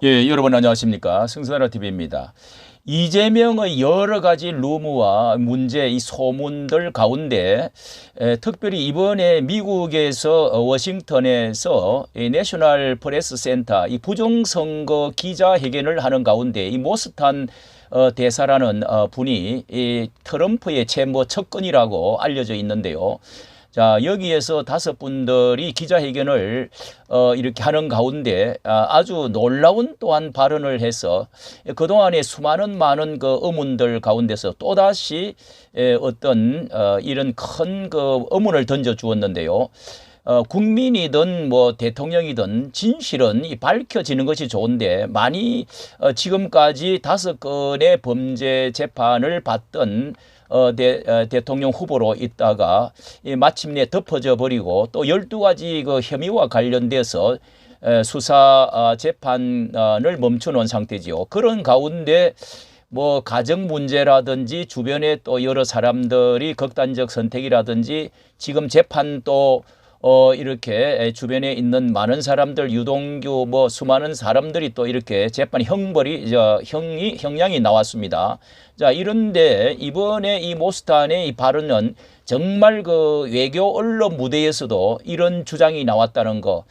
예, 여러분 안녕하십니까? 승선아 TV입니다. 이재명의 여러 가지 루머와 문제, 이 소문들 가운데 특별히 이번에 미국에서 워싱턴에서 이 내셔널 프레스 센터 이 부정선거 기자회견을 하는 가운데 이 모스탄 대사라는 분이 이 트럼프의 채무 측근이라고 알려져 있는데요. 자, 여기에서 5분들이 기자회견을 이렇게 하는 가운데 아주 놀라운 또한 발언을 해서 그동안에 수많은 많은 그 의문들 가운데서 또다시 어떤 이런 큰 그 의문을 던져 주었는데요. 국민이든 뭐 대통령이든 진실은 밝혀지는 것이 좋은데 많이 지금까지 5건의 범죄 재판을 받던 대통령 후보로 있다가 마침내 덮어져 버리고 또 12가지 그 혐의와 관련돼서 수사 재판을 멈춰놓은 상태지요. 그런 가운데 뭐 가정 문제라든지 주변에 또 여러 사람들이 극단적 선택이라든지 지금 재판 또 이렇게 주변에 있는 많은 사람들 유동규 뭐 수많은 사람들이 또 이렇게 재판 형량이 나왔습니다. 자, 이런데 이번에 이 모스탄의 이 발언은 정말 그 외교 언론 무대에서도 이런 주장이 나왔다는 거.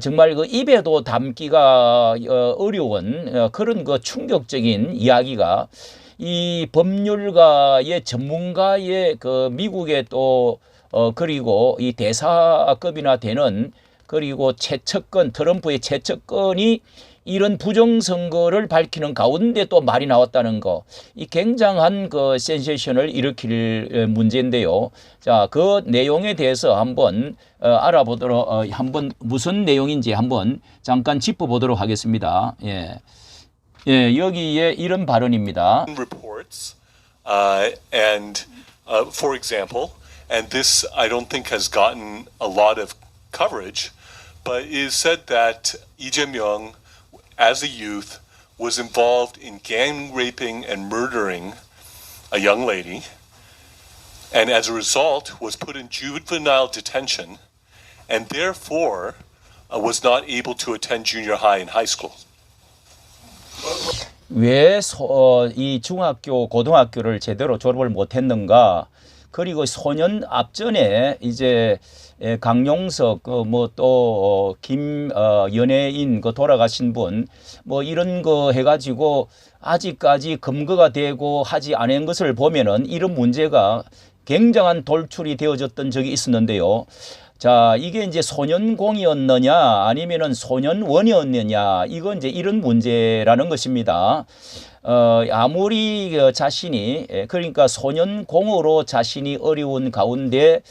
정말 그 입에도 담기가 어려운 그런 그 충격적인 이야기가 이 법률가의 전문가의 그 미국의 또 그리고 이 대사급이나 되는 그리고 최측근 트럼프의 최측근이 이런 부정선거를 밝히는 가운데 또 말이 나왔다는 거, 이 굉장한 그 센세이션을 일으킬 문제인데요. 자, 그 내용에 대해서 한번 알아보도록 한번 무슨 내용인지 한번 잠깐 짚어보도록 하겠습니다. 예, 예, 여기에 이런 발언입니다. Reports, and for example, and this I don't think has gotten a lot of coverage, but it is said that Lee Jae-myung, as a youth, was involved in gang raping and murdering a young lady, and as a result was put in juvenile detention, and therefore was not able to attend junior high and high school. 왜 이 중학교, 고등학교를 제대로 졸업을 못했는가? 그리고 소년 앞전에 이제 강용석 뭐 또 김 연예인 그 돌아가신 분 뭐 이런 거 해가지고 아직까지 검거가 되고 하지 않은 것을 보면은 이런 문제가 굉장한 돌출이 되어졌던 적이 있었는데요. 자, 이게 이제 소년공이었느냐 아니면은 소년원이었느냐 이건 이제 이런 문제라는 것입니다. 아무리 자신이 그러니까 소년공으로 자신이 어려운 가운데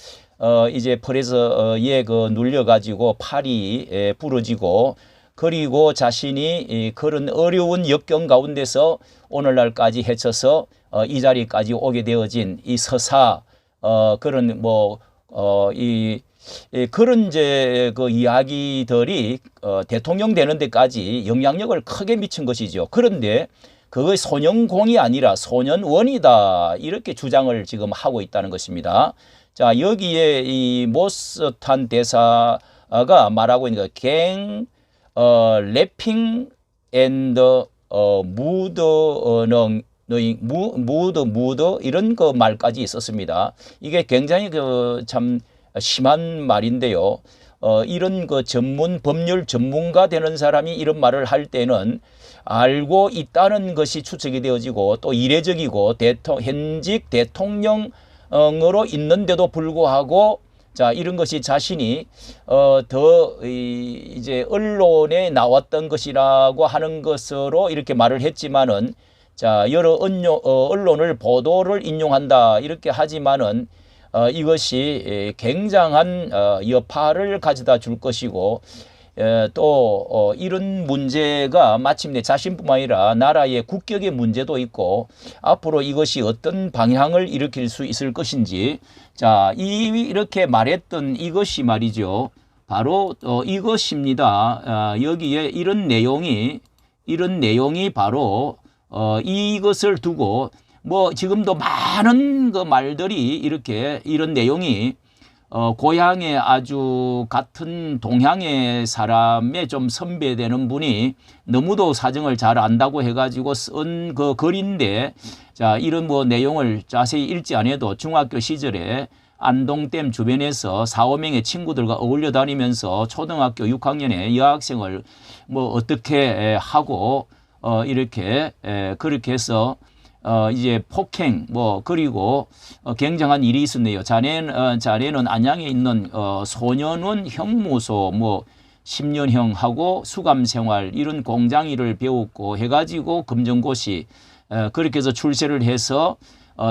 이제 프레서에 그 눌려가지고 팔이 부러지고 그리고 자신이 그런 어려운 역경 가운데서 오늘날까지 헤쳐서 이 자리까지 오게 되어진 이 서사 그런 그런 이제 그 이야기들이 대통령 되는 데까지 영향력을 크게 미친 것이죠. 그런데 그것이 소년공이 아니라 소년원이다 이렇게 주장을 지금 하고 있다는 것입니다. 자, 여기에 이 모스탄 대사가 말하고 있는 갱 래핑 앤더 무드 이런 그 말까지 있었습니다. 이게 굉장히 그 참 심한 말인데요. 이런 그 법률 전문가 되는 사람이 이런 말을 할 때는 알고 있다는 것이 추측이 되어지고 또 이례적이고 현직 대통령으로 있는데도 불구하고 자, 이런 것이 자신이 이제 언론에 나왔던 것이라고 하는 것으로 이렇게 말을 했지만은 자, 여러 언론을 보도를 인용한다 이렇게 하지만은 이것이 굉장한 여파를 가져다 줄 것이고 또 이런 문제가 마침내 자신뿐만 아니라 나라의 국격의 문제도 있고 앞으로 이것이 어떤 방향을 일으킬 수 있을 것인지 자, 이렇게 말했던 이것이 말이죠. 바로 이것입니다. 여기에 이런 내용이 바로 이것을 두고 뭐 지금도 많은 그 말들이 이렇게 이런 내용이 고향에 아주 같은 동향의 사람의 좀 선배되는 분이 너무도 사정을 잘 안다고 해가지고 쓴 그 글인데, 자, 이런 뭐 내용을 자세히 읽지 않아도 중학교 시절에 안동댐 주변에서 4, 5명의 친구들과 어울려 다니면서 초등학교 6학년에 여학생을 뭐 어떻게 하고 이렇게 그렇게 해서 이제 폭행 뭐 그리고 굉장한 일이 있었네요. 자네는 안양에 있는 소년원 형무소 뭐 10년형하고 수감 생활 이런 공장 일을 배웠고 해가지고 검정고시 그렇게 해서 출세를 해서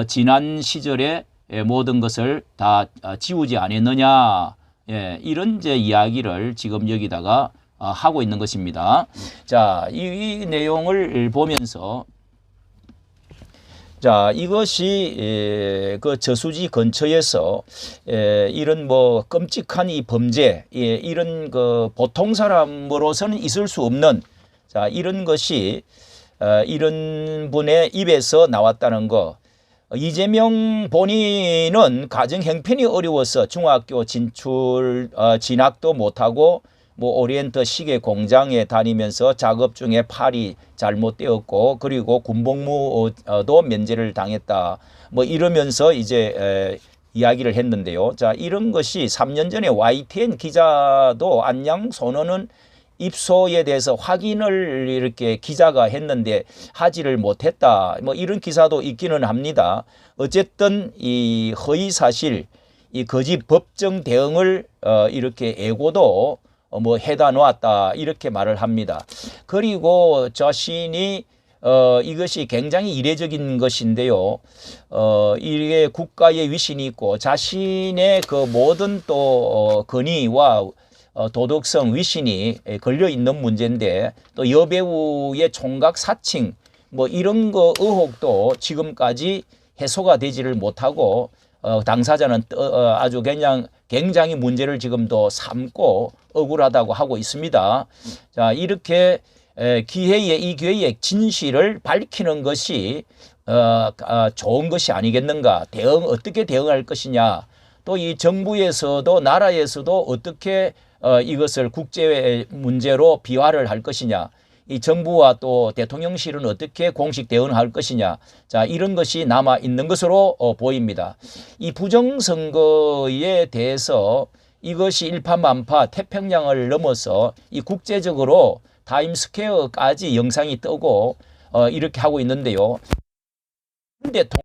지난 시절에 모든 것을 다 지우지 않았느냐, 예, 이런 이제 이야기를 지금 여기다가 하고 있는 것입니다. 자, 이 내용을 보면서 자, 이것이 그 저수지 근처에서 이런 뭐 끔찍한 이 범죄, 이런 그 보통 사람으로서는 있을 수 없는 자, 이런 것이 이런 분의 입에서 나왔다는 거. 이재명 본인은 가정 형편이 어려워서 중학교 진학도 못하고 뭐 오리엔트 시계 공장에 다니면서 작업 중에 팔이 잘못되었고 그리고 군복무도 면제를 당했다. 뭐 이러면서 이제 이야기를 했는데요. 자, 이런 것이 3년 전에 YTN 기자도 안양 소년원 입소에 대해서 확인을 이렇게 기자가 했는데 하지를 못했다. 뭐 이런 기사도 있기는 합니다. 어쨌든 이 허위 사실, 이 거짓 법정 대응을 이렇게 애고도 뭐 해다 놓았다 이렇게 말을 합니다. 그리고 자신이 이것이 굉장히 이례적인 것인데요. 이게 국가의 위신이 있고 자신의 그 모든 또 권위와 도덕성 위신이 걸려 있는 문제인데 또 여배우의 총각 사칭 뭐 이런 거 의혹도 지금까지 해소가 되지를 못하고 당사자는 아주 굉장히 문제를 지금도 삼고 억울하다고 하고 있습니다. 자, 이렇게 이 기회에 진실을 밝히는 것이 좋은 것이 아니겠는가. 어떻게 대응할 것이냐. 또 이 정부에서도 나라에서도 어떻게 이것을 국제 문제로 비화를 할 것이냐. 이 정부와 또 대통령실은 어떻게 공식 대응할 것이냐. 자, 이런 것이 남아 있는 것으로 보입니다. 이 부정선거에 대해서 이것이 일파만파 태평양을 넘어서 이 국제적으로 타임스퀘어까지 영상이 뜨고 이렇게 하고 있는데요. 대통령